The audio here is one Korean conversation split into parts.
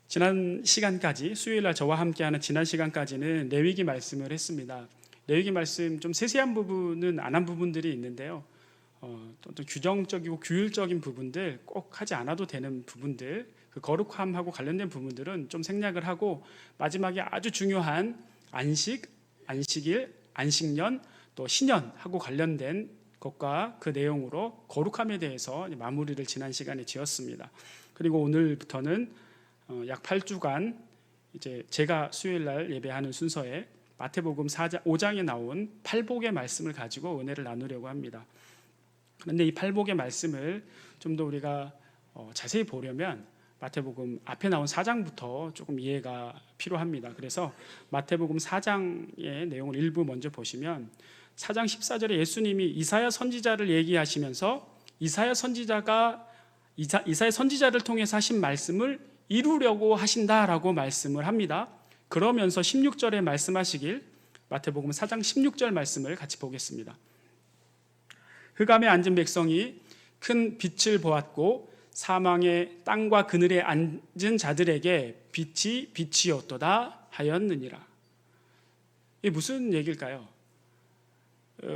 지난 시간까지, 수요일날 저와 함께하는 지난 시간까지는 레위기 말씀을 했습니다. 레위기 말씀 좀 세세한 부분은 안 한 부분들이 있는데요, 또 규정적이고 규율적인 부분들, 꼭 하지 않아도 되는 부분들, 그 거룩함하고 관련된 부분들은 좀 생략을 하고, 마지막에 아주 중요한 안식, 안식일, 안식년, 또 신년하고 관련된 것과 그 내용으로 거룩함에 대해서 마무리를 지난 시간에 지었습니다. 그리고 오늘부터는 약 8주간 이제 제가 수요일날 예배하는 순서에 마태복음 5장에 나온 팔복의 말씀을 가지고 은혜를 나누려고 합니다. 그런데 이 팔복의 말씀을 좀 더 우리가 자세히 보려면 마태복음 앞에 나온 4장부터 조금 이해가 필요합니다. 그래서 마태복음 4장의 내용을 일부 먼저 보시면, 4장 14절에 예수님이 이사야 선지자를 얘기하시면서 이사야 선지자를 통해서 하신 말씀을 이루려고 하신다라고 말씀을 합니다. 그러면서 16절에 말씀하시길, 마태복음 4장 16절 말씀을 같이 보겠습니다. 흑암에 앉은 백성이 큰 빛을 보았고 사망의 땅과 그늘에 앉은 자들에게 빛이 빛이었도다 하였느니라. 이게 무슨 얘기일까요?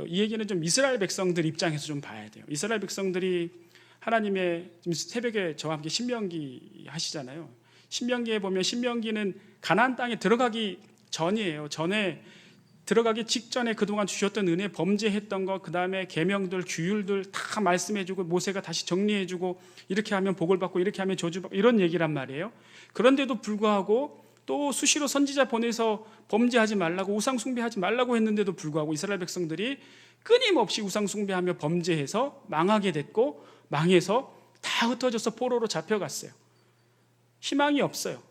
이 얘기는 좀 이스라엘 백성들 입장에서 좀 봐야 돼요. 이스라엘 백성들이 하나님의, 지금 새벽에 저와 함께 신명기 하시잖아요. 신명기에 보면, 신명기는 가나안 땅에 들어가기 전이에요. 전에 들어가기 직전에 그동안 주셨던 은혜, 범죄했던 것, 그 다음에 계명들, 규율들 다 말씀해주고, 모세가 다시 정리해주고, 이렇게 하면 복을 받고 이렇게 하면 저주받고, 이런 얘기란 말이에요. 그런데도 불구하고 또 수시로 선지자 보내서 범죄하지 말라고, 우상 숭배하지 말라고 했는데도 불구하고 이스라엘 백성들이 끊임없이 우상 숭배하며 범죄해서 망하게 됐고, 망해서 다 흩어져서 포로로 잡혀갔어요. 희망이 없어요.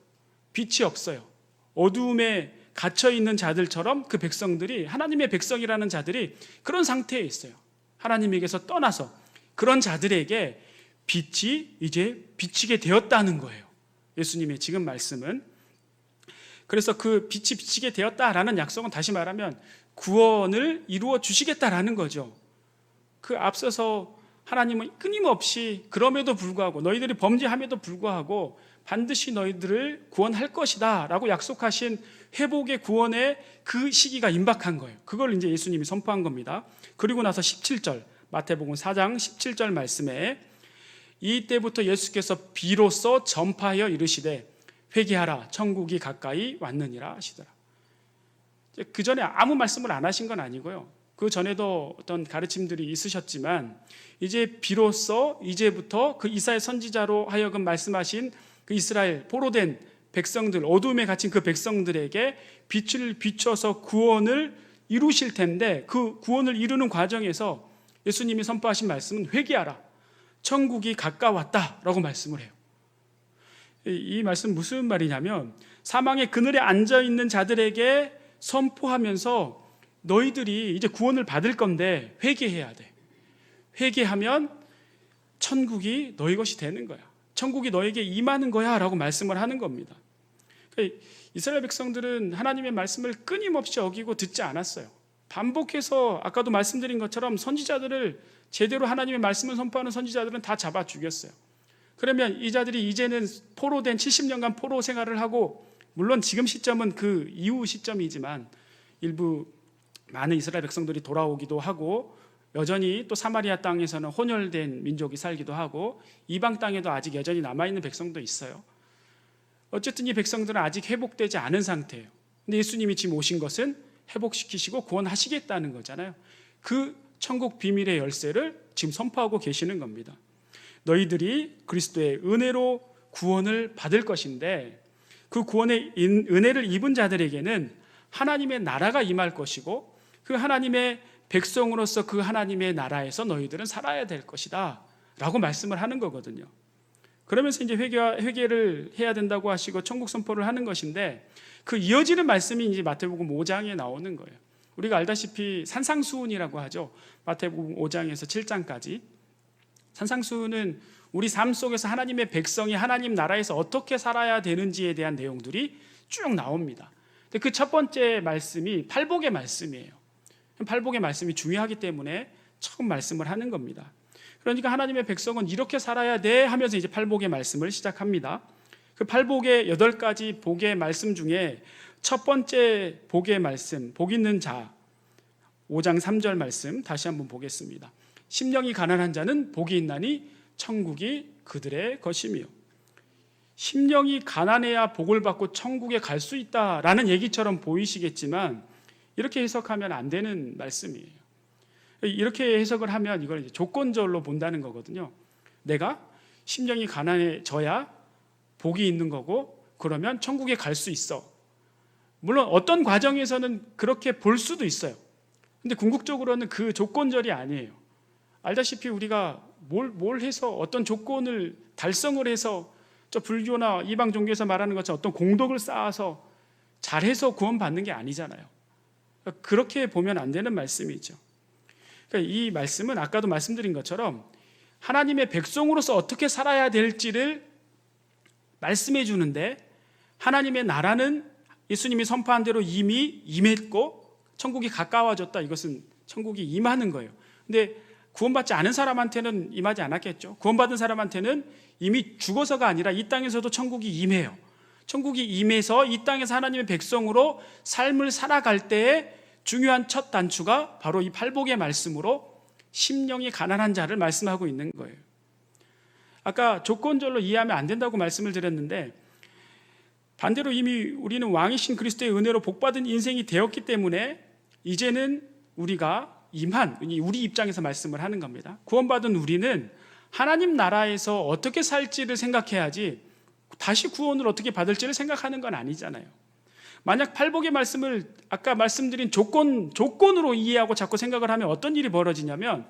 빛이 없어요. 어두움에 갇혀있는 자들처럼 그 백성들이, 하나님의 백성이라는 자들이 그런 상태에 있어요. 하나님에게서 떠나서. 그런 자들에게 빛이 이제 비치게 되었다는 거예요. 예수님의 지금 말씀은. 그래서 그 빛이 비치게 되었다라는 약속은 다시 말하면 구원을 이루어 주시겠다라는 거죠. 그 앞서서 하나님은 끊임없이 그럼에도 불구하고, 너희들이 범죄함에도 불구하고 반드시 너희들을 구원할 것이다 라고 약속하신 회복의 구원의 그 시기가 임박한 거예요. 그걸 이제 예수님이 선포한 겁니다. 그리고 나서 17절, 마태복음 4장 17절 말씀에, 이때부터 예수께서 비로소 전파하여 이르시되 회개하라 천국이 가까이 왔느니라 하시더라. 그 전에 아무 말씀을 안 하신 건 아니고요, 그 전에도 어떤 가르침들이 있으셨지만, 이제 비로소 이제부터 그 이사야 선지자로 하여금 말씀하신 그 이스라엘 포로된 백성들, 어둠에 갇힌 그 백성들에게 빛을 비춰서 구원을 이루실 텐데, 그 구원을 이루는 과정에서 예수님이 선포하신 말씀은 회개하라 천국이 가까웠다라고 말씀을 해요. 이 말씀 무슨 말이냐면, 사망의 그늘에 앉아있는 자들에게 선포하면서 너희들이 이제 구원을 받을 건데 회개해야 돼. 회개하면 천국이 너희 것이 되는 거야. 천국이 너에게 임하는 거야 라고 말씀을 하는 겁니다. 그러니까 이스라엘 백성들은 하나님의 말씀을 끊임없이 어기고 듣지 않았어요. 반복해서 아까도 말씀드린 것처럼 선지자들을, 제대로 하나님의 말씀을 선포하는 선지자들은 다 잡아 죽였어요. 그러면 이 자들이 이제는 포로된 70년간 포로 생활을 하고, 물론 지금 시점은 그 이후 시점이지만 일부 많은 이스라엘 백성들이 돌아오기도 하고, 여전히 또 사마리아 땅에서는 혼혈된 민족이 살기도 하고, 이방 땅에도 아직 여전히 남아있는 백성도 있어요. 어쨌든 이 백성들은 아직 회복되지 않은 상태예요. 근데 예수님이 지금 오신 것은 회복시키시고 구원하시겠다는 거잖아요. 그 천국 비밀의 열쇠를 지금 선포하고 계시는 겁니다. 너희들이 그리스도의 은혜로 구원을 받을 것인데, 그 구원의 은혜를 입은 자들에게는 하나님의 나라가 임할 것이고, 그 하나님의 백성으로서 그 하나님의 나라에서 너희들은 살아야 될 것이다 라고 말씀을 하는 거거든요. 그러면서 이제 회개를 해야 된다고 하시고 천국 선포를 하는 것인데, 그 이어지는 말씀이 이제 마태복음 5장에 나오는 거예요. 우리가 알다시피 산상수훈이라고 하죠. 마태복음 5장에서 7장까지. 산상수훈은 우리 삶 속에서 하나님의 백성이 하나님 나라에서 어떻게 살아야 되는지에 대한 내용들이 쭉 나옵니다. 근데 그 첫 번째 말씀이 팔복의 말씀이에요. 팔복의 말씀이 중요하기 때문에 처음 말씀을 하는 겁니다. 그러니까 하나님의 백성은 이렇게 살아야 돼 하면서 이제 팔복의 말씀을 시작합니다. 그 팔복의 8가지 복의 말씀 중에 첫 번째 복의 말씀, 복 있는 자, 5장 3절 말씀 다시 한번 보겠습니다. 심령이 가난한 자는 복이 있나니 천국이 그들의 것이며. 심령이 가난해야 복을 받고 천국에 갈 수 있다라는 얘기처럼 보이시겠지만 이렇게 해석하면 안 되는 말씀이에요. 이렇게 해석을 하면 이걸 이제 조건절로 본다는 거거든요. 내가 심령이 가난해져야 복이 있는 거고 그러면 천국에 갈 수 있어. 물론 어떤 과정에서는 그렇게 볼 수도 있어요. 근데 궁극적으로는 그 조건절이 아니에요. 알다시피 우리가 뭘 해서 어떤 조건을 달성을 해서 저 불교나 이방 종교에서 말하는 것처럼 어떤 공덕을 쌓아서 잘해서 구원받는 게 아니잖아요. 그렇게 보면 안 되는 말씀이죠. 그러니까 이 말씀은 아까도 말씀드린 것처럼 하나님의 백성으로서 어떻게 살아야 될지를 말씀해 주는데, 하나님의 나라는 예수님이 선포한 대로 이미 임했고 천국이 가까워졌다. 이것은 천국이 임하는 거예요. 근데 구원받지 않은 사람한테는 임하지 않았겠죠. 구원받은 사람한테는 이미 죽어서가 아니라 이 땅에서도 천국이 임해요. 천국이 임해서 이 땅에서 하나님의 백성으로 삶을 살아갈 때에 중요한 첫 단추가 바로 이 팔복의 말씀으로 심령이 가난한 자를 말씀하고 있는 거예요. 아까 조건절로 이해하면 안 된다고 말씀을 드렸는데, 반대로 이미 우리는 왕이신 그리스도의 은혜로 복받은 인생이 되었기 때문에 이제는 우리가 임한, 우리 입장에서 말씀을 하는 겁니다. 구원받은 우리는 하나님 나라에서 어떻게 살지를 생각해야지 다시 구원을 어떻게 받을지를 생각하는 건 아니잖아요. 만약 팔복의 말씀을 아까 말씀드린 조건으로 이해하고 자꾸 생각을 하면 어떤 일이 벌어지냐면,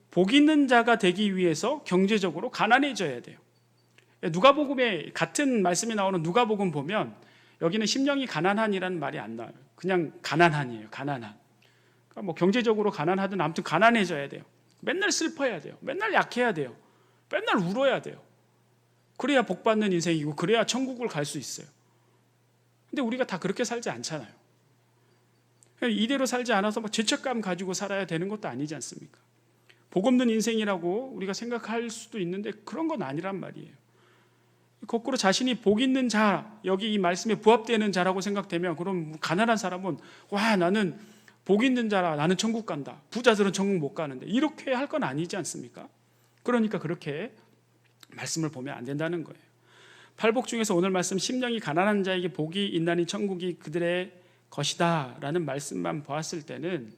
복 있는 자가 되기 위해서 경제적으로 가난해져야 돼요. 누가복음에 같은 말씀이 나오는 누가복음 보면 여기는 심령이 가난한이라는 말이 안 나와요. 그냥 가난한이에요. 가난한. 그러니까 뭐 경제적으로 가난하든 아무튼 가난해져야 돼요. 맨날 슬퍼야 돼요. 맨날 약해야 돼요. 맨날 울어야 돼요. 그래야 복 받는 인생이고 그래야 천국을 갈 수 있어요. 근데 우리가 다 그렇게 살지 않잖아요. 이대로 살지 않아서 막 죄책감 가지고 살아야 되는 것도 아니지 않습니까? 복 없는 인생이라고 우리가 생각할 수도 있는데 그런 건 아니란 말이에요. 거꾸로 자신이 복 있는 자, 여기 이 말씀에 부합되는 자라고 생각되면, 그럼 가난한 사람은 와, 나는 복 있는 자라, 나는 천국 간다. 부자들은 천국 못 가는데, 이렇게 할 건 아니지 않습니까? 그러니까 그렇게 말씀을 보면 안 된다는 거예요. 팔복 중에서 오늘 말씀 심령이 가난한 자에게 복이 있나니 천국이 그들의 것이다 라는 말씀만 보았을 때는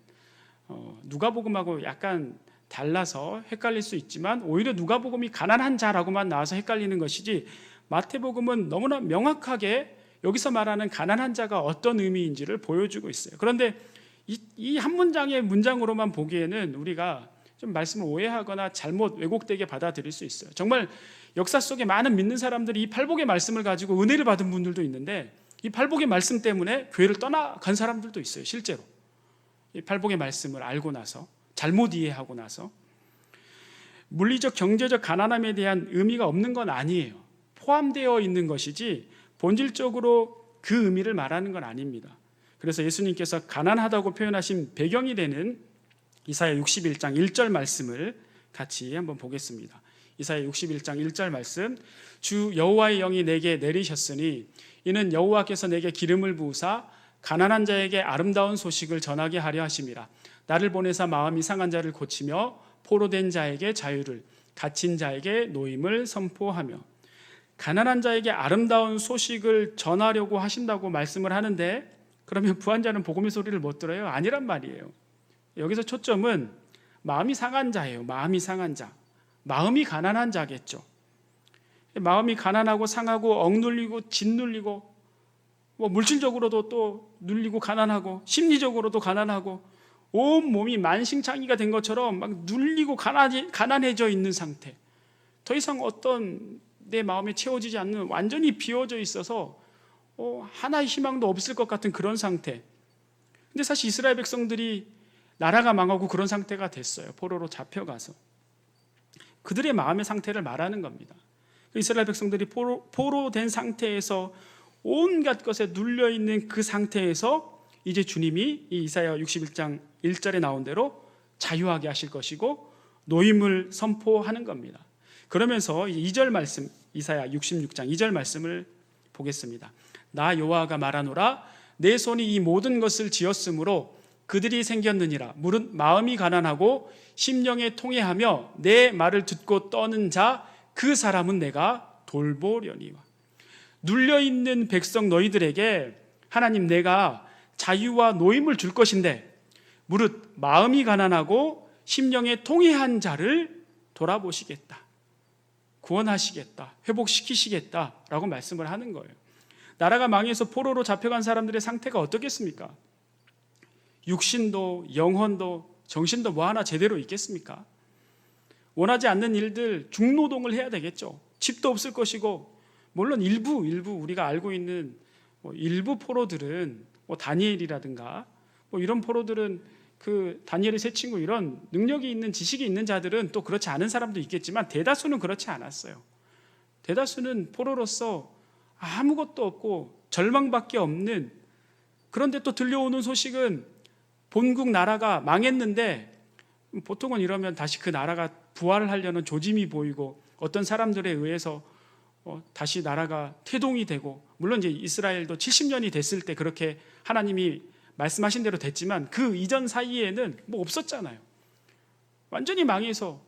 누가복음하고 약간 달라서 헷갈릴 수 있지만, 오히려 누가복음이 가난한 자라고만 나와서 헷갈리는 것이지, 마태복음은 너무나 명확하게 여기서 말하는 가난한 자가 어떤 의미인지를 보여주고 있어요. 그런데 이 한 문장의 문장으로만 보기에는 우리가 좀 말씀을 오해하거나 잘못 왜곡되게 받아들일 수 있어요. 정말 역사 속에 많은 믿는 사람들이 이 팔복의 말씀을 가지고 은혜를 받은 분들도 있는데, 이 팔복의 말씀 때문에 교회를 떠나간 사람들도 있어요. 실제로 이 팔복의 말씀을 알고 나서, 잘못 이해하고 나서. 물리적 경제적 가난함에 대한 의미가 없는 건 아니에요. 포함되어 있는 것이지 본질적으로 그 의미를 말하는 건 아닙니다. 그래서 예수님께서 가난하다고 표현하신 배경이 되는 이사야 61장 1절 말씀을 같이 한번 보겠습니다. 이사야 61장 1절 말씀, 주 여호와의 영이 내게 내리셨으니 이는 여호와께서 내게 기름을 부으사 가난한 자에게 아름다운 소식을 전하게 하려 하심이라. 나를 보내사 마음이 상한 자를 고치며 포로된 자에게 자유를, 갇힌 자에게 노임을 선포하며. 가난한 자에게 아름다운 소식을 전하려고 하신다고 말씀을 하는데, 그러면 부한 자는 복음의 소리를 못 들어요? 아니란 말이에요. 여기서 초점은 마음이 상한 자예요. 마음이 상한 자, 마음이 가난한 자겠죠. 마음이 가난하고 상하고 억눌리고 짓눌리고, 뭐 물질적으로도 또 눌리고 가난하고, 심리적으로도 가난하고, 온 몸이 만신창이가 된 것처럼 막 눌리고 가난해져 있는 상태, 더 이상 어떤 내 마음에 채워지지 않는, 완전히 비워져 있어서 하나의 희망도 없을 것 같은 그런 상태. 근데 사실 이스라엘 백성들이 나라가 망하고 그런 상태가 됐어요. 포로로 잡혀가서. 그들의 마음의 상태를 말하는 겁니다. 이스라엘 백성들이 포로된 상태에서 온갖 것에 눌려있는 그 상태에서 이제 주님이 이 이사야 61장 1절에 나온 대로 자유하게 하실 것이고 노임을 선포하는 겁니다. 그러면서 2절 말씀, 이사야 66장 2절 말씀을 보겠습니다. 나 여호와가 말하노라 내 손이 이 모든 것을 지었으므로 그들이 생겼느니라. 무릇 마음이 가난하고 심령에 통회하며 내 말을 듣고 떠는 자 그 사람은 내가 돌보려니와. 눌려있는 백성 너희들에게 하나님 내가 자유와 노임을 줄 것인데 무릇 마음이 가난하고 심령에 통회한 자를 돌아보시겠다, 구원하시겠다, 회복시키시겠다라고 말씀을 하는 거예요. 나라가 망해서 포로로 잡혀간 사람들의 상태가 어떻겠습니까? 육신도 영혼도 정신도 뭐 하나 제대로 있겠습니까? 원하지 않는 일들 중노동을 해야 되겠죠. 집도 없을 것이고, 물론 일부 우리가 알고 있는 일부 포로들은 다니엘이라든가 이런 포로들은 그 다니엘의 세 친구 이런 능력이 있는 지식이 있는 자들은 또 그렇지 않은 사람도 있겠지만 대다수는 그렇지 않았어요. 대다수는 포로로서 아무것도 없고 절망밖에 없는, 그런데 또 들려오는 소식은 본국 나라가 망했는데 보통은 이러면 다시 그 나라가 부활을 하려는 조짐이 보이고 어떤 사람들에 의해서 다시 나라가 태동이 되고, 물론 이제 이스라엘도 70년이 됐을 때 그렇게 하나님이 말씀하신 대로 됐지만 그 이전 사이에는 뭐 없었잖아요. 완전히 망해서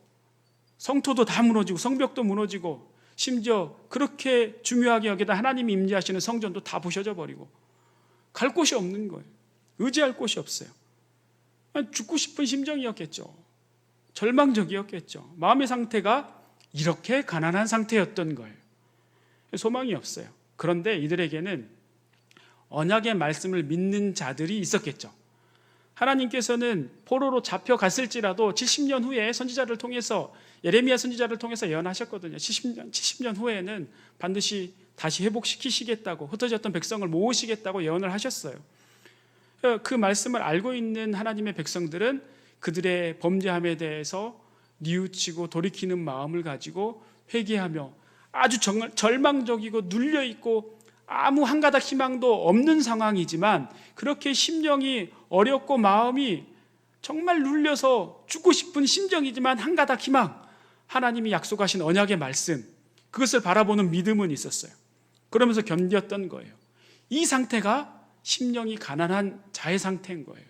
성토도 다 무너지고 성벽도 무너지고 심지어 그렇게 중요하게 여기다 하나님이 임재하시는 성전도 다 부셔져 버리고 갈 곳이 없는 거예요. 의지할 곳이 없어요. 죽고 싶은 심정이었겠죠. 절망적이었겠죠. 마음의 상태가 이렇게 가난한 상태였던 거예요. 소망이 없어요. 그런데 이들에게는 언약의 말씀을 믿는 자들이 있었겠죠. 하나님께서는 포로로 잡혀갔을지라도 70년 후에 선지자를 통해서, 예레미야 선지자를 통해서 예언하셨거든요. 70년 후에는 반드시 다시 회복시키시겠다고, 흩어졌던 백성을 모으시겠다고 예언을 하셨어요. 그 말씀을 알고 있는 하나님의 백성들은 그들의 범죄함에 대해서 뉘우치고 돌이키는 마음을 가지고 회개하며 아주 절망적이고 눌려있고 아무 한 가닥 희망도 없는 상황이지만, 그렇게 심령이 어렵고 마음이 정말 눌려서 죽고 싶은 심정이지만 한 가닥 희망, 하나님이 약속하신 언약의 말씀, 그것을 바라보는 믿음은 있었어요. 그러면서 견뎠던 거예요. 이 상태가 심령이 가난한 자의 상태인 거예요.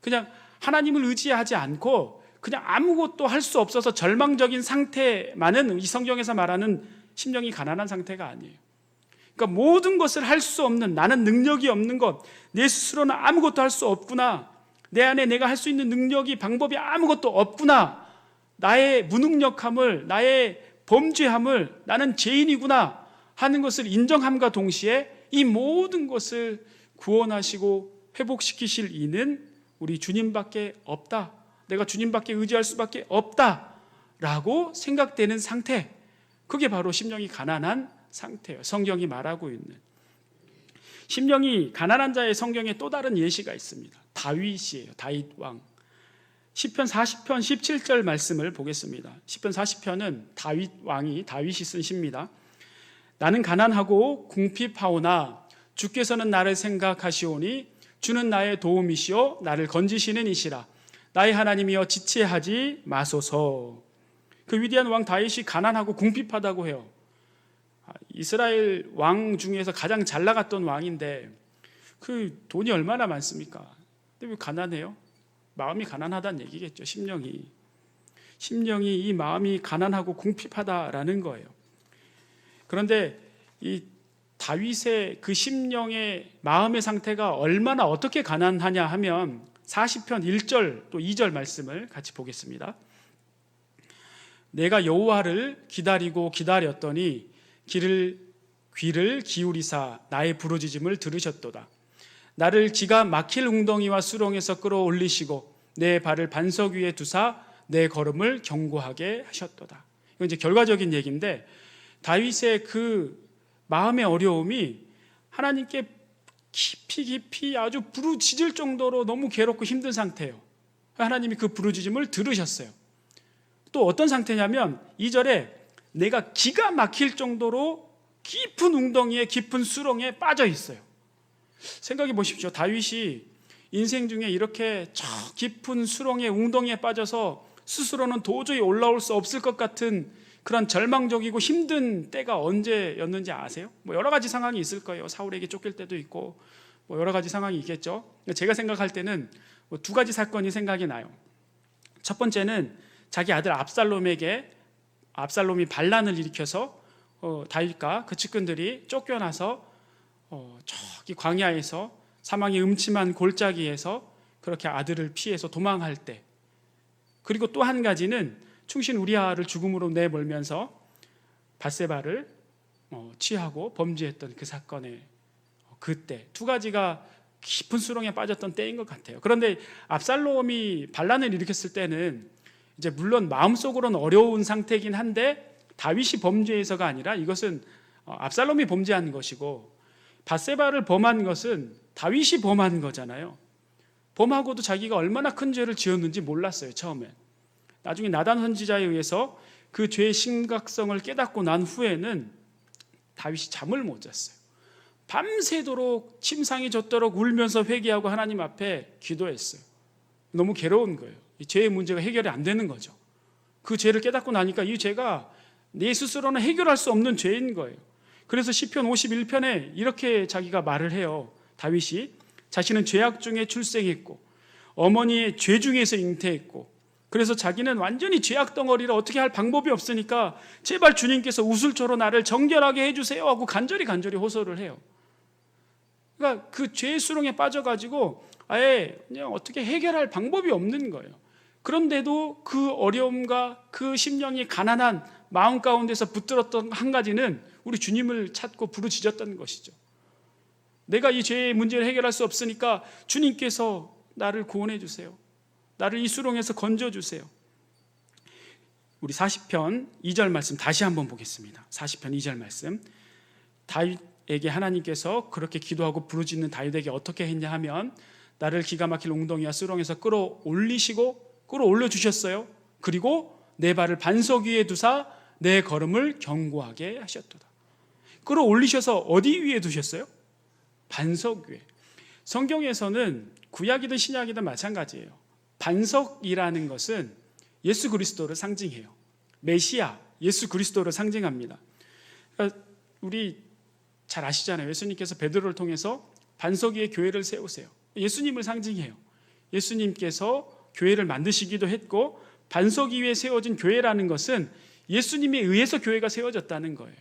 그냥 하나님을 의지하지 않고 그냥 아무것도 할 수 없어서 절망적인 상태만은 이 성경에서 말하는 심령이 가난한 상태가 아니에요. 그러니까 모든 것을 할 수 없는, 나는 능력이 없는 것, 내 스스로는 아무것도 할 수 없구나, 내 안에 내가 할 수 있는 능력이 방법이 아무것도 없구나, 나의 무능력함을, 나의 범죄함을, 나는 죄인이구나 하는 것을 인정함과 동시에 이 모든 것을 구원하시고 회복시키실 이는 우리 주님밖에 없다, 내가 주님밖에 의지할 수밖에 없다라고 생각되는 상태, 그게 바로 심령이 가난한 상태예요. 성경이 말하고 있는 심령이 가난한 자의 성경에 또 다른 예시가 있습니다. 다윗이에요. 다윗 왕. 시편 40편 17절 말씀을 보겠습니다. 시편 40편은 다윗이 쓴 시입니다. 나는 가난하고 궁핍하오나 주께서는 나를 생각하시오니 주는 나의 도움이시오 나를 건지시는 이시라. 나의 하나님이여 지체하지 마소서. 그 위대한 왕 다윗이 가난하고 궁핍하다고 해요. 이스라엘 왕 중에서 가장 잘 나갔던 왕인데 그 돈이 얼마나 많습니까? 근데 왜 가난해요? 마음이 가난하다는 얘기겠죠. 심령이 이 마음이 가난하고 궁핍하다라는 거예요. 그런데 이 다윗의 그 심령의 마음의 상태가 얼마나 어떻게 가난하냐 하면 40편 1절 또 2절 말씀을 같이 보겠습니다. 내가 여호와를 기다리고 기다렸더니 귀를 기울이사 나의 부르짖음을 들으셨도다. 나를 기가 막힐 웅덩이와 수렁에서 끌어올리시고 내 발을 반석 위에 두사 내 걸음을 견고하게 하셨도다. 이건 이제 결과적인 얘기인데, 다윗의 그 마음의 어려움이 하나님께 깊이 아주 부르짖을 정도로 너무 괴롭고 힘든 상태예요. 하나님이 그 부르짖음을 들으셨어요. 또 어떤 상태냐면 2절에 내가 기가 막힐 정도로 깊은 웅덩이에, 깊은 수렁에 빠져 있어요. 생각해 보십시오. 다윗이 인생 중에 이렇게 저 깊은 수렁에, 웅덩이에 빠져서 스스로는 도저히 올라올 수 없을 것 같은 그런 절망적이고 힘든 때가 언제였는지 아세요? 뭐 여러 가지 상황이 있을 거예요. 사울에게 쫓길 때도 있고 뭐 여러 가지 상황이 있겠죠. 제가 생각할 때는 뭐 두 가지 사건이 생각이 나요. 첫 번째는 자기 아들 압살롬이 반란을 일으켜서 다윗과 그 측근들이 쫓겨나서 저기 광야에서 사망의 음침한 골짜기에서 그렇게 아들을 피해서 도망할 때, 그리고 또 한 가지는 충신 우리아를 죽음으로 내몰면서 밧세바를 취하고 범죄했던 그 사건의 그때, 두 가지가 깊은 수렁에 빠졌던 때인 것 같아요. 그런데 압살롬이 반란을 일으켰을 때는 이제 물론 마음속으로는 어려운 상태이긴 한데 다윗이 범죄해서가 아니라 이것은 압살롬이 범죄한 것이고, 밧세바를 범한 것은 다윗이 범한 거잖아요. 범하고도 자기가 얼마나 큰 죄를 지었는지 몰랐어요, 처음에. 나중에 나단 선지자에 의해서 그 죄의 심각성을 깨닫고 난 후에는 다윗이 잠을 못 잤어요. 밤새도록 침상이 젖도록 울면서 회개하고 하나님 앞에 기도했어요. 너무 괴로운 거예요. 이 죄의 문제가 해결이 안 되는 거죠. 그 죄를 깨닫고 나니까 이 죄가 내 스스로는 해결할 수 없는 죄인 거예요. 그래서 시편 51편에 이렇게 자기가 말을 해요. 다윗이 자신은 죄악 중에 출생했고 어머니의 죄 중에서 잉태했고, 그래서 자기는 완전히 죄악 덩어리라 어떻게 할 방법이 없으니까 제발 주님께서 우슬초로 나를 정결하게 해주세요 하고 간절히 호소를 해요. 그러니까 그 죄의 수렁에 빠져가지고 아예 그냥 어떻게 해결할 방법이 없는 거예요. 그런데도 그 어려움과 그 심령이 가난한 마음 가운데서 붙들었던 한 가지는 우리 주님을 찾고 부르짖었던 것이죠. 내가 이 죄의 문제를 해결할 수 없으니까 주님께서 나를 구원해 주세요. 나를 이 수렁에서 건져 주세요. 우리 40편 2절 말씀 다시 한번 보겠습니다. 40편 2절 말씀. 다윗에게 하나님께서 그렇게 기도하고 부르짖는 다윗에게 어떻게 했냐 하면, 나를 기가 막힐 웅덩이와 수렁에서 끌어올려 주셨어요. 그리고 내 발을 반석 위에 두사 내 걸음을 견고하게 하셨도다. 끌어올리셔서 어디 위에 두셨어요? 반석 위에. 성경에서는 구약이든 신약이든 마찬가지예요. 반석이라는 것은 예수 그리스도를 상징해요. 메시아, 예수 그리스도를 상징합니다. 그러니까 우리 잘 아시잖아요. 예수님께서 베드로를 통해서 반석 위에 교회를 세우세요. 예수님을 상징해요. 예수님께서 교회를 만드시기도 했고, 반석 위에 세워진 교회라는 것은 예수님에 의해서 교회가 세워졌다는 거예요.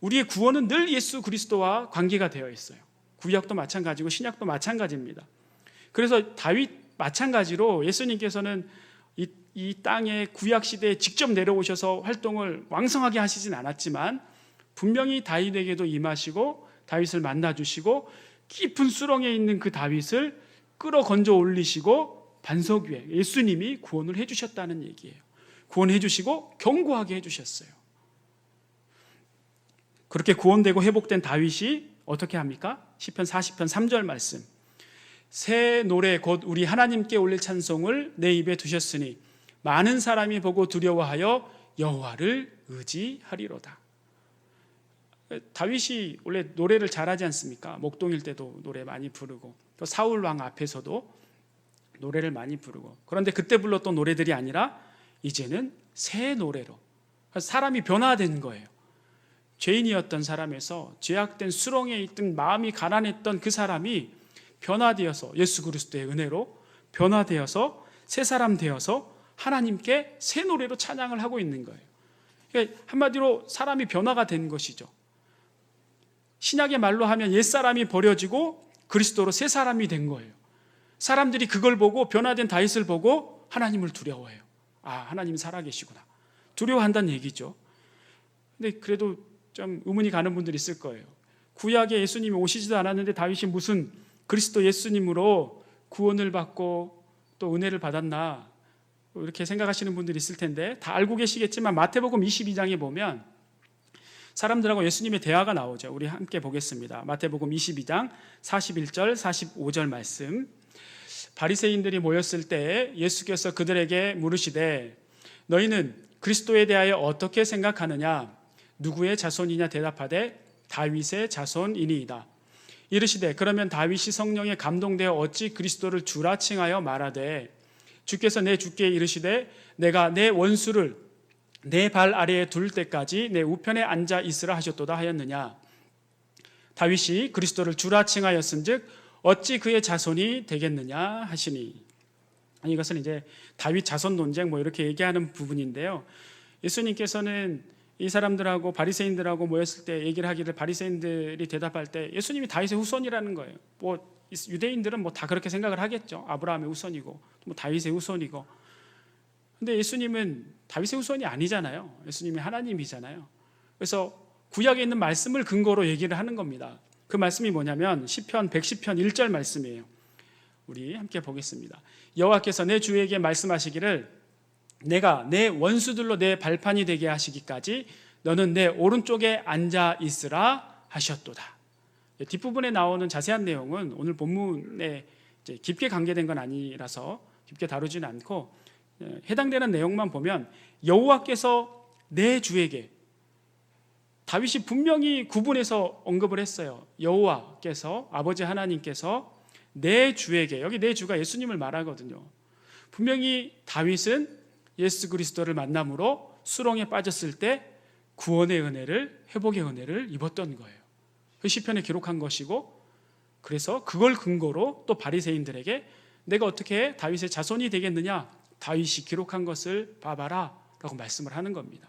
우리의 구원은 늘 예수 그리스도와 관계가 되어 있어요. 구약도 마찬가지고 신약도 마찬가지입니다. 그래서 다윗 마찬가지로 예수님께서는 이 땅에 구약 시대에 직접 내려오셔서 활동을 왕성하게 하시진 않았지만 분명히 다윗에게도 임하시고 다윗을 만나주시고 깊은 수렁에 있는 그 다윗을 끌어 건져 올리시고 반석 위에 예수님이 구원을 해주셨다는 얘기예요. 구원해 주시고 견고하게 해주셨어요. 그렇게 구원되고 회복된 다윗이 어떻게 합니까? 시편 40편 3절 말씀. 새 노래 곧 우리 하나님께 올릴 찬송을 내 입에 두셨으니 많은 사람이 보고 두려워하여 여호와를 의지하리로다. 다윗이 원래 노래를 잘하지 않습니까? 목동일 때도 노래 많이 부르고 또 사울 왕 앞에서도 노래를 많이 부르고, 그런데 그때 불렀던 노래들이 아니라 이제는 새 노래로 사람이 변화된 거예요. 죄인이었던 사람에서 죄악된 수렁에 있던 마음이 가난했던 그 사람이 변화되어서 예수 그리스도의 은혜로 변화되어서 새 사람 되어서 하나님께 새 노래로 찬양을 하고 있는 거예요. 그러니까 한마디로 사람이 변화가 된 것이죠. 신약의 말로 하면 옛사람이 버려지고 그리스도로 새 사람이 된 거예요. 사람들이 그걸 보고, 변화된 다윗을 보고 하나님을 두려워해요. 아, 하나님 살아계시구나. 두려워한다는 얘기죠. 근데 그래도 좀 의문이 가는 분들이 있을 거예요. 구약에 예수님이 오시지도 않았는데 다윗이 무슨 그리스도 예수님으로 구원을 받고 또 은혜를 받았나, 이렇게 생각하시는 분들이 있을 텐데, 다 알고 계시겠지만 마태복음 22장에 보면 사람들하고 예수님의 대화가 나오죠. 우리 함께 보겠습니다. 마태복음 22장 41절 45절 말씀. 바리새인들이 모였을 때 예수께서 그들에게 물으시되 너희는 그리스도에 대하여 어떻게 생각하느냐? 누구의 자손이냐? 대답하되 다윗의 자손이니이다. 이르시되 그러면 다윗이 성령에 감동되어 어찌 그리스도를 주라 칭하여 말하되 주께서 내 주께 이르시되 내가 내 원수를 내 발 아래에 둘 때까지 내 우편에 앉아 있으라 하셨도다 하였느냐. 다윗이 그리스도를 주라 칭하였은즉 어찌 그의 자손이 되겠느냐 하시니. 이것은 이제 다윗 자손 논쟁 이렇게 얘기하는 부분인데요. 예수님께서는 이 사람들하고 바리새인들하고 모였을 때 얘기를 하기를 바리새인들이 대답할 때 예수님이 다윗의 후손이라는 거예요. 유대인들은 다 그렇게 생각을 하겠죠. 아브라함의 후손이고 다윗의 후손이고. 근데 예수님은 다윗의 후손이 아니잖아요. 예수님이 하나님이잖아요. 그래서 구약에 있는 말씀을 근거로 얘기를 하는 겁니다. 그 말씀이 뭐냐면 시편 110편 1절 말씀이에요. 우리 함께 보겠습니다. 여호와께서 내 주에게 말씀하시기를 내가 내 원수들로 내 발판이 되게 하시기까지 너는 내 오른쪽에 앉아 있으라 하셨도다. 뒷부분에 나오는 자세한 내용은 오늘 본문에 깊게 관계된 건 아니라서 깊게 다루지는 않고 해당되는 내용만 보면 여호와께서 내 주에게, 다윗이 분명히 구분해서 언급을 했어요. 여호와께서, 아버지 하나님께서 내 주에게, 여기 내 주가 예수님을 말하거든요. 분명히 다윗은 예수 그리스도를 만남으로 수렁에 빠졌을 때 구원의 은혜를, 회복의 은혜를 입었던 거예요. 그 시편에 기록한 것이고, 그래서 그걸 근거로 또 바리새인들에게 내가 어떻게 다윗의 자손이 되겠느냐, 다윗이 기록한 것을 봐봐라 라고 말씀을 하는 겁니다.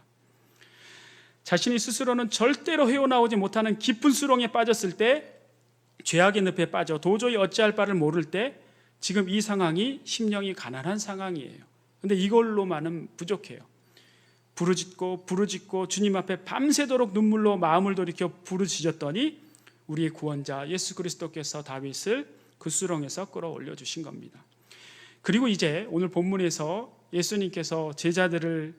자신이 스스로는 절대로 헤어나오지 못하는 깊은 수렁에 빠졌을 때, 죄악의 늪에 빠져 도저히 어찌할 바를 모를 때, 지금 이 상황이 심령이 가난한 상황이에요. 근데 이걸로만은 부족해요. 부르짖고 주님 앞에 밤새도록 눈물로 마음을 돌이켜 부르짖었더니 우리의 구원자 예수 그리스도께서 다윗을 그 수렁에서 끌어올려 주신 겁니다. 그리고 이제 오늘 본문에서 예수님께서 제자들을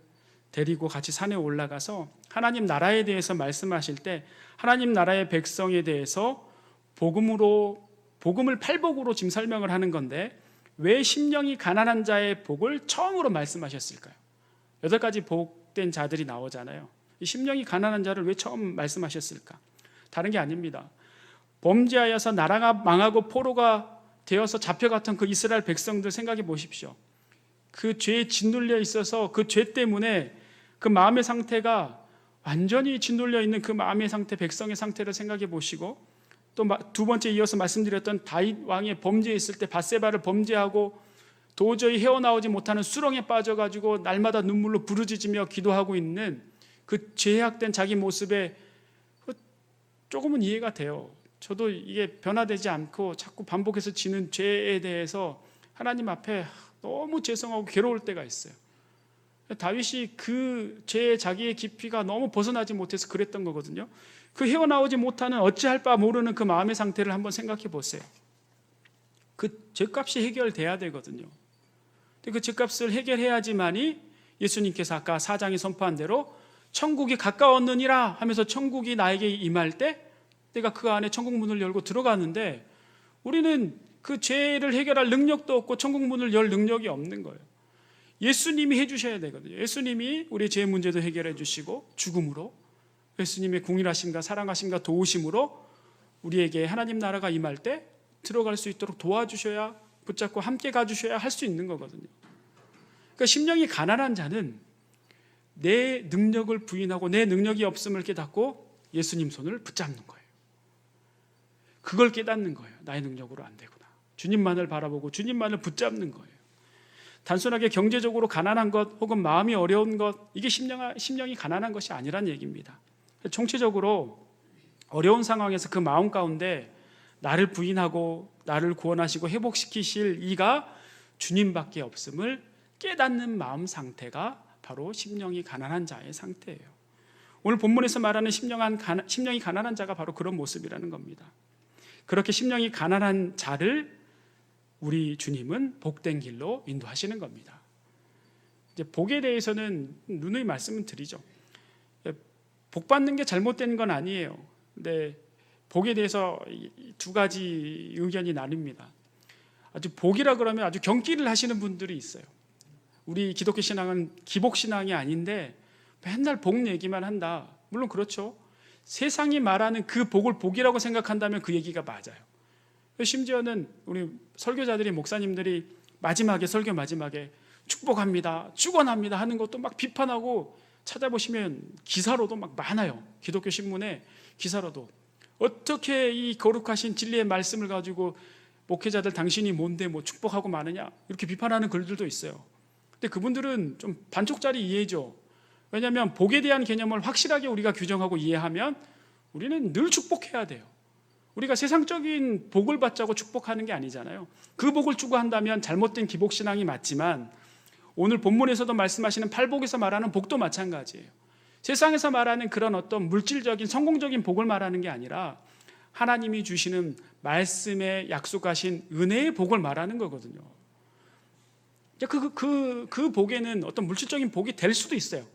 데리고 같이 산에 올라가서 하나님 나라에 대해서 말씀하실 때 하나님 나라의 백성에 대해서 복음을 팔복으로 지금 설명을 하는 건데, 왜 심령이 가난한 자의 복을 처음으로 말씀하셨을까요? 8가지 복된 자들이 나오잖아요. 이 심령이 가난한 자를 왜 처음 말씀하셨을까? 다른 게 아닙니다. 범죄하여서 나라가 망하고 포로가 되어서 잡혀갔던 그 이스라엘 백성들 생각해 보십시오. 그 죄에 짓눌려 있어서 그 죄 때문에 그 마음의 상태가 완전히 짓눌려 있는 그 마음의 상태, 백성의 상태를 생각해 보시고, 또 두 번째 이어서 말씀드렸던 다윗 왕의 범죄했을 때 밧세바를 범죄하고 도저히 헤어나오지 못하는 수렁에 빠져가지고 날마다 눈물로 부르짖으며 기도하고 있는 그 죄악된 자기 모습에 조금은 이해가 돼요. 저도 이게 변화되지 않고 자꾸 반복해서 지는 죄에 대해서 하나님 앞에 너무 죄송하고 괴로울 때가 있어요. 다윗이 그 죄의 자기의 깊이가 너무 벗어나지 못해서 그랬던 거거든요. 그 헤어나오지 못하는 어찌할 바 모르는 그 마음의 상태를 한번 생각해 보세요. 그 죄값이 해결돼야 되거든요. 그 죄값을 해결해야지만이 예수님께서 아까 4장에 선포한 대로 천국이 가까웠느니라 하면서 천국이 나에게 임할 때 내가 그 안에 천국 문을 열고 들어가는데, 우리는 그 죄를 해결할 능력도 없고 천국 문을 열 능력이 없는 거예요. 예수님이 해주셔야 되거든요. 예수님이 우리의 죄 문제도 해결해 주시고 죽음으로, 예수님의 공일하심과 사랑하심과 도우심으로 우리에게 하나님 나라가 임할 때 들어갈 수 있도록 도와주셔야, 붙잡고 함께 가주셔야 할 수 있는 거거든요. 그러니까 심령이 가난한 자는 내 능력을 부인하고 내 능력이 없음을 깨닫고 예수님 손을 붙잡는 거예요. 그걸 깨닫는 거예요. 나의 능력으로 안 되구나. 주님만을 바라보고 주님만을 붙잡는 거예요. 단순하게 경제적으로 가난한 것 혹은 마음이 어려운 것, 이게 심령이 가난한 것이 아니란 얘기입니다. 총체적으로 어려운 상황에서 그 마음 가운데 나를 부인하고 나를 구원하시고 회복시키실 이가 주님밖에 없음을 깨닫는 마음 상태가 바로 심령이 가난한 자의 상태예요. 오늘 본문에서 말하는 심령이 가난한 자가 바로 그런 모습이라는 겁니다. 그렇게 심령이 가난한 자를 우리 주님은 복된 길로 인도하시는 겁니다. 이제 복에 대해서는 누누이 말씀을 드리죠. 복 받는 게 잘못된 건 아니에요. 근데 복에 대해서 2가지 의견이 나뉩니다. 아주 복이라 그러면 아주 경기를 하시는 분들이 있어요. 우리 기독교 신앙은 기복 신앙이 아닌데 맨날 복 얘기만 한다. 물론 그렇죠. 세상이 말하는 그 복을 복이라고 생각한다면 그 얘기가 맞아요. 심지어는 우리 설교자들이, 목사님들이 마지막에 설교 마지막에 축복합니다, 축원합니다 하는 것도 막 비판하고 찾아보시면 기사로도 막 많아요. 기독교 신문에 기사로도 어떻게 이 거룩하신 진리의 말씀을 가지고 목회자들 당신이 뭔데 뭐 축복하고 마느냐 이렇게 비판하는 글들도 있어요. 근데 그분들은 좀 반쪽짜리 이해죠. 왜냐하면 복에 대한 개념을 확실하게 우리가 규정하고 이해하면 우리는 늘 축복해야 돼요. 우리가 세상적인 복을 받자고 축복하는 게 아니잖아요. 그 복을 추구한다면 잘못된 기복신앙이 맞지만 오늘 본문에서도 말씀하시는 팔복에서 말하는 복도 마찬가지예요. 세상에서 말하는 그런 어떤 물질적인 성공적인 복을 말하는 게 아니라 하나님이 주시는 말씀에 약속하신 은혜의 복을 말하는 거거든요. 그 복에는 어떤 물질적인 복이 될 수도 있어요.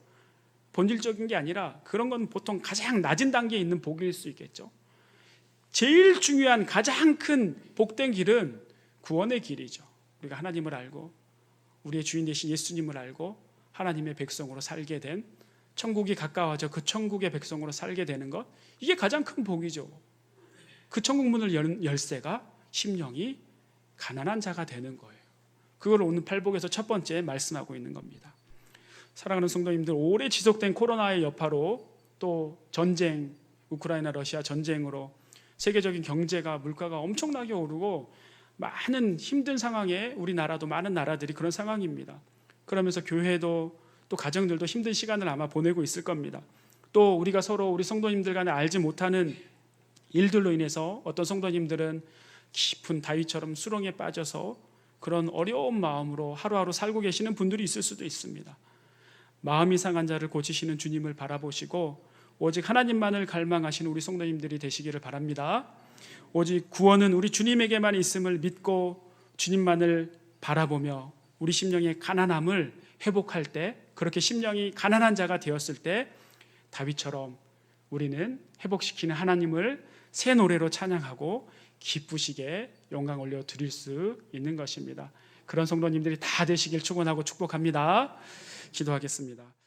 본질적인 게 아니라 그런 건 보통 가장 낮은 단계에 있는 복일 수 있겠죠. 제일 중요한 가장 큰 복된 길은 구원의 길이죠. 우리가 하나님을 알고 우리의 주인 되신 예수님을 알고 하나님의 백성으로 살게 된, 천국이 가까워져 그 천국의 백성으로 살게 되는 것, 이게 가장 큰 복이죠. 그 천국 문을 여는 열쇠가 심령이 가난한 자가 되는 거예요. 그걸 오늘 팔복에서 첫 번째 말씀하고 있는 겁니다. 사랑하는 성도님들, 오래 지속된 코로나의 여파로 또 전쟁, 우크라이나 러시아 전쟁으로 세계적인 경제가, 물가가 엄청나게 오르고 많은 힘든 상황에 우리나라도 많은 나라들이 그런 상황입니다. 그러면서 교회도 또 가정들도 힘든 시간을 아마 보내고 있을 겁니다. 또 우리가 서로 우리 성도님들 간에 알지 못하는 일들로 인해서 어떤 성도님들은 깊은 다윗처럼 수렁에 빠져서 그런 어려운 마음으로 하루하루 살고 계시는 분들이 있을 수도 있습니다. 마음이 상한 자를 고치시는 주님을 바라보시고 오직 하나님만을 갈망하시는 우리 성도님들이 되시기를 바랍니다. 오직 구원은 우리 주님에게만 있음을 믿고 주님만을 바라보며 우리 심령의 가난함을 회복할 때, 그렇게 심령이 가난한 자가 되었을 때 다윗처럼 우리는 회복시키는 하나님을 새 노래로 찬양하고 기쁘시게 영광 올려 드릴 수 있는 것입니다. 그런 성도님들이 다 되시길 축원하고 축복합니다. 기도하겠습니다.